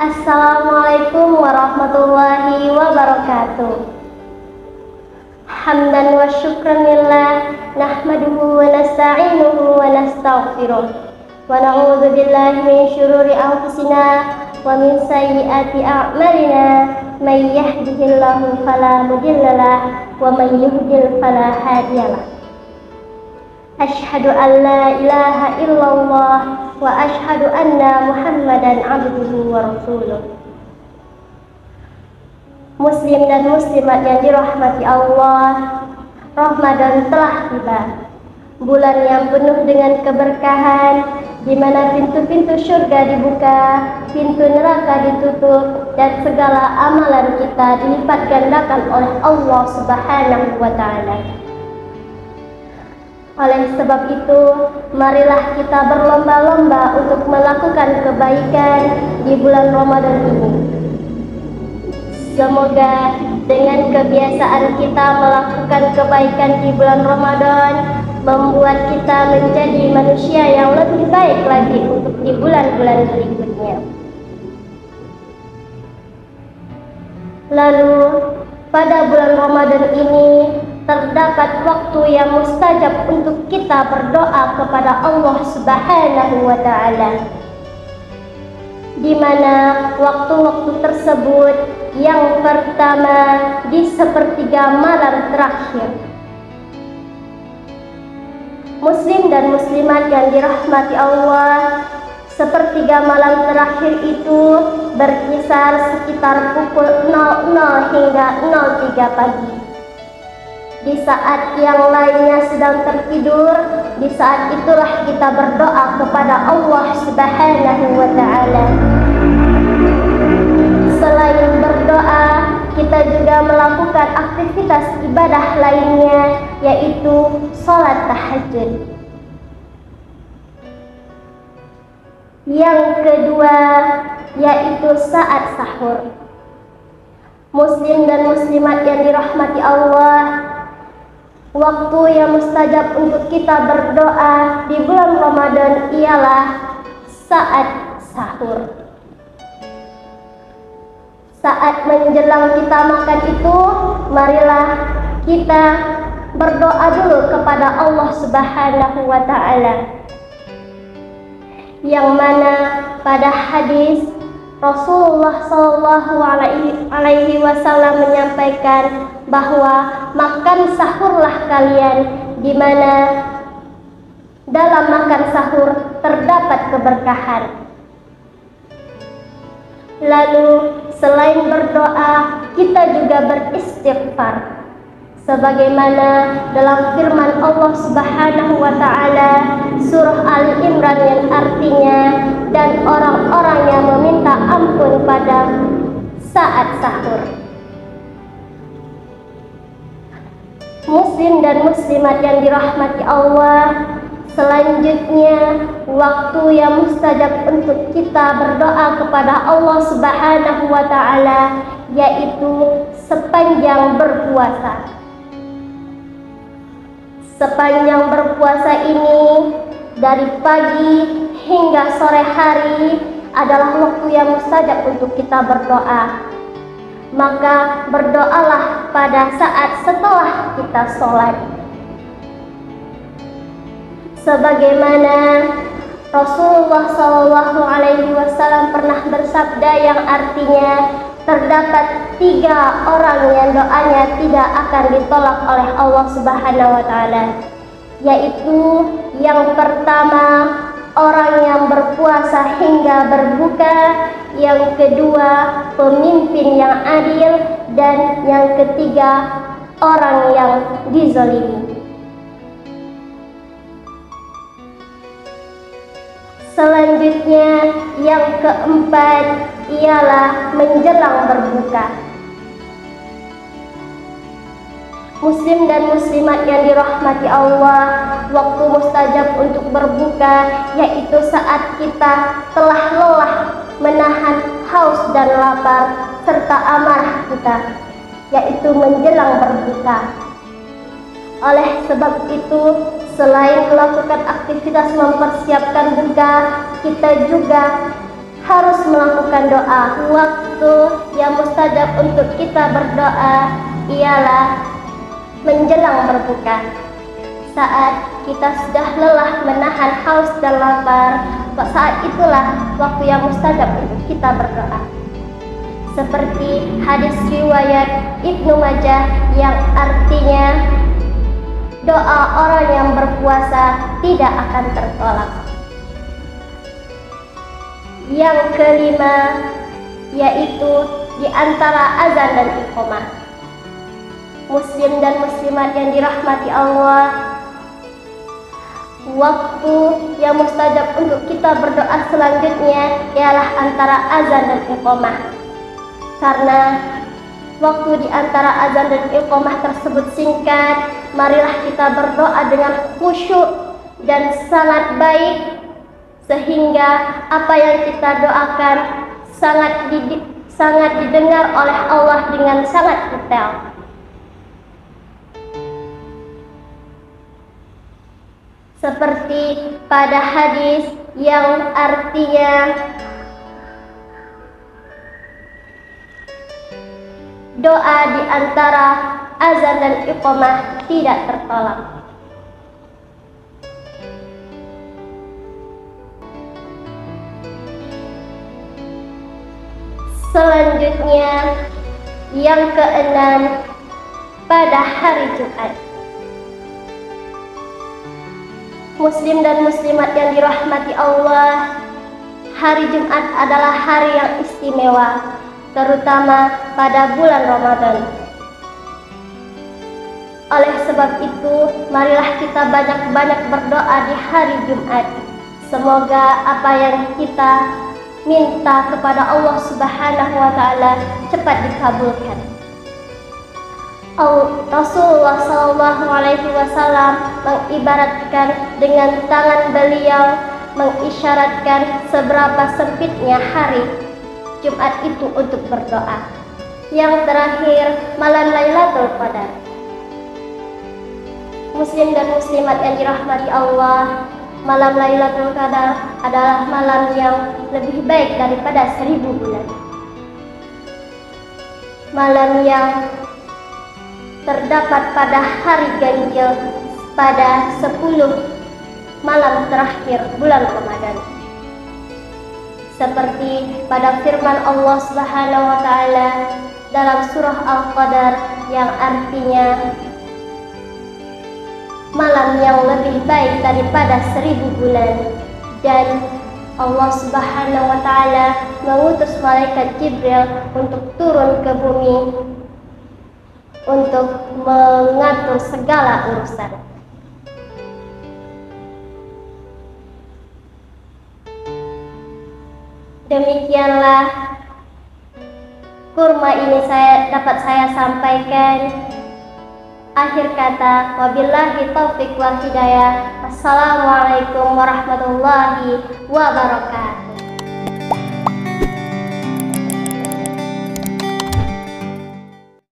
Assalamualaikum warahmatullahi wabarakatuh. Hamdan wa syukran lillah, nahmaduhu wa nasta'inuhu wa nastaghfiruh, wa na'udzu billahi min syururi anfusina wa min sayyiati a'malina, may yahdihillahu fala mudhillalah wa may yudhlil fala hadiyalah. Asyhadu an la ilaha illallah wa asyhadu anna Muhammadan abduhu wa rasuluh. Muslim dan muslimat yang dirahmati Allah, Ramadan telah tiba. Bulan yang penuh dengan keberkahan, di mana pintu-pintu surga dibuka, pintu neraka ditutup, dan segala amalan kita dilipat gandakan oleh Allah Subhanahu wa Ta'ala. Oleh sebab itu, marilah kita berlomba-lomba untuk melakukan kebaikan di bulan Ramadan ini. Semoga dengan kebiasaan kita melakukan kebaikan di bulan Ramadan membuat kita menjadi manusia yang lebih baik lagi untuk di bulan-bulan berikutnya. Lalu, pada bulan Ramadan ini terdapat waktu yang mustajab untuk kita berdoa kepada Allah Subhanahu wa Ta'ala, di mana waktu-waktu tersebut yang pertama di sepertiga malam terakhir. Muslim dan muslimat yang dirahmati Allah, sepertiga malam terakhir itu berkisar sekitar pukul 00 hingga 03 pagi. Di saat yang lainnya sedang tertidur, di saat itulah kita berdoa kepada Allah Subhanahu wa Ta'ala. Selain berdoa, kita juga melakukan aktivitas ibadah lainnya, yaitu sholat tahajud. Yang kedua, yaitu saat sahur. Muslim dan muslimat yang dirahmati Allah, waktu yang mustajab untuk kita berdoa di bulan Ramadan ialah saat sahur. Saat menjelang kita makan itu, marilah kita berdoa dulu kepada Allah Subhanahu wa Ta'ala, yang mana pada hadis Rasulullah Shallallahu Alaihi Wasallam menyampaikan bahwa makan sahurlah kalian, di mana dalam makan sahur terdapat keberkahan. Lalu selain berdoa, kita juga beristighfar, sebagaimana dalam firman Allah Subhanahu wa Ta'ala surah Ali Imran yang artinya, dan orang-orang yang meminta ampun pada saat sahur. Muslim dan muslimat yang dirahmati Allah, selanjutnya waktu yang mustajab untuk kita berdoa kepada Allah Subhanahu wa Ta'ala yaitu sepanjang berpuasa. Sepanjang berpuasa ini, dari pagi hingga sore hari adalah waktu yang mustajab untuk kita berdoa. Maka berdoalah pada saat setelah kita sholat, sebagaimana Rasulullah Shallallahu Alaihi Wasallam pernah bersabda yang artinya terdapat 3 orang yang doanya tidak akan ditolak oleh Allah Subhanahu wa Ta'ala, yaitu yang pertama orang yang berpuasa hingga berbuka, yang kedua pemimpin yang adil, dan yang ketiga orang yang dizalimi. Selanjutnya yang keempat ialah menjelang berbuka. Muslim dan muslimat yang dirahmati Allah, waktu mustajab untuk berbuka yaitu saat kita telah lelah menahan haus dan lapar serta amarah kita, yaitu menjelang berbuka. Oleh sebab itu, selain melakukan aktivitas mempersiapkan buka, kita juga harus melakukan doa. Waktu yang mustajab untuk kita berdoa ialah menjelang berbuka. Saat kita sudah lelah menahan haus dan lapar, saat itulah waktu yang mustajab untuk kita berdoa. Seperti hadis riwayat Ibnu Majah yang artinya doa orang yang berpuasa tidak akan tertolak. Yang kelima yaitu di antara azan dan iqamah. Muslim dan muslimat yang dirahmati Allah, waktu yang mustajab untuk kita berdoa selanjutnya ialah antara azan dan iqamah. Karena waktu di antara azan dan iqamah tersebut singkat, marilah kita berdoa dengan khusyuk dan sangat baik, sehingga apa yang kita doakan sangat didengar oleh Allah dengan sangat detail. Seperti pada hadis yang artinya doa di antara azan dan iqamah tidak tertolak. Selanjutnya yang keenam, pada hari Jumat. Muslim dan muslimat yang dirahmati Allah, hari Jumat adalah hari yang istimewa, terutama pada bulan Ramadan. Oleh sebab itu, marilah kita banyak-banyak berdoa di hari Jumat. Semoga apa yang kita minta kepada Allah Subhanahu wa Ta'ala cepat dikabulkan. Rasulullah SAW mengibaratkan dengan tangan beliau mengisyaratkan seberapa sempitnya hari Jumat itu untuk berdoa. Yang terakhir, malam Lailatul Qadar. Muslim dan muslimat yang dirahmati Allah, malam Lailatul Qadar adalah malam yang lebih baik daripada 1000 bulan. Malam yang terdapat pada hari ganjil pada 10 malam terakhir bulan Ramadan. Seperti pada firman Allah Subhanahu wa Ta'ala dalam surah Al-Qadar yang artinya malam yang lebih baik daripada 1000 bulan, dan Allah Subhanahu wa Ta'ala mengutus malaikat Jibril untuk turun ke bumi untuk mengatur segala urusan. Demikianlah kurma ini dapat saya sampaikan. Akhir kata, wabillahi taufiq wal hidayah. Wassalamualaikum warahmatullahi wabarakatuh.